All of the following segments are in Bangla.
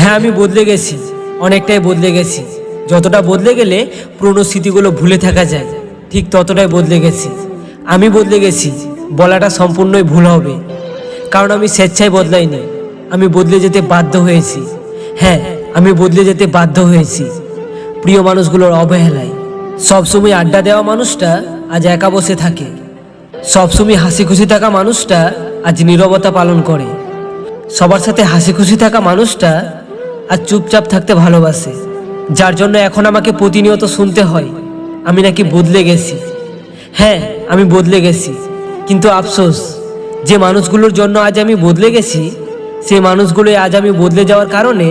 হ্যাঁ, আমি বদলে গেছি, অনেকটাই বদলে গেছি। যতটা বদলে গেলে পুরনো স্মৃতিগুলো ভুলে থাকা যায়, ঠিক ততটাই বদলে গেছি। আমি বদলে গেছি বলাটা সম্পূর্ণই ভুল হবে, কারণ আমি স্বেচ্ছায় বদলাইনি, আমি বদলে যেতে বাধ্য হয়েছি। হ্যাঁ, আমি বদলে যেতে বাধ্য হয়েছি প্রিয় মানুষগুলোর অবহেলায়। সবসময় আড্ডা দেওয়া মানুষটা আজ একা বসে থাকে, সবসময় হাসি খুশি থাকা মানুষটা আজ নীরবতা পালন করে, সবার সাথে হাসি খুশি থাকা মানুষটা আজ চুপচাপ থাকতে ভালোবাসে, যার জন্য এখন আমাকে প্রতিনিয়ত শুনতে হয় আমি নাকি বদলে গেছি। হ্যাঁ, আমি বদলে গেছি, কিন্তু আফসোস, যে মানুষগুলোর জন্য আজ আমি বদলে গেছি সেই মানুষগুলোই আজ আমি বদলে যাওয়ার কারণে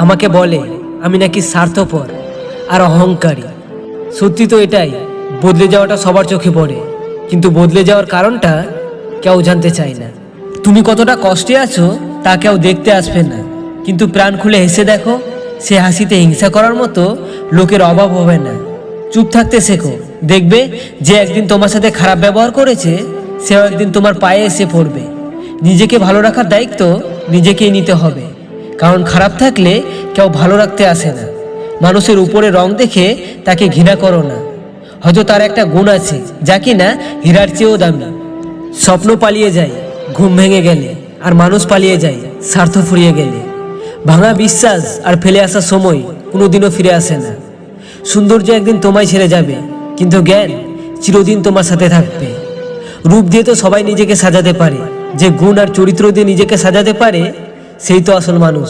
আমাকে বলে আমি নাকি স্বার্থপর আর অহংকারী। সত্যি তো এটাই, বদলে যাওয়াটা সবার চোখে পড়ে, কিন্তু বদলে যাওয়ার কারণটা কেউ জানতে চায় না। তুমি কতটা কষ্টে আছো তা কেউ দেখতে আসবে না, কিন্তু প্রাণ খুলে হেসে দেখো, সে হাসিতে হিংসা করার মতো লোকের অভাব হবে না। চুপ থাকতে শেখো, দেখবে যে একদিন তোমার সাথে খারাপ ব্যবহার করেছে সেও একদিন তোমার পায়ে এসে পড়বে। নিজেকে ভালো রাখার দায়িত্ব নিজেকেই নিতে হবে, কারণ খারাপ থাকলে কেউ ভালো রাখতে আসে না। মানুষের উপরে রং দেখে তাকে ঘৃণা করো না, হয়তো তার একটা গুণ আছে যা কিনা হীরার চেয়েও দামি। স্বপ্ন পালিয়ে যায় ঘুম ভেঙে গেলে, আর মানুষ পালিয়ে যায় স্বার্থ ফুরিয়ে গেলে। ভাঙা বিশ্বাস আর ফেলে আসা সময় কোনোদিনও ফিরে আসে না। সৌন্দর্য একদিন তোমায় ছেড়ে যাবে, কিন্তু জ্ঞান চিরদিন তোমার সাথে থাকবে। রূপ দিয়ে তো সবাই নিজেকে সাজাতে পারে, যে গুণ আর চরিত্র দিয়ে নিজেকে সাজাতে পারে সেই তো আসল মানুষ।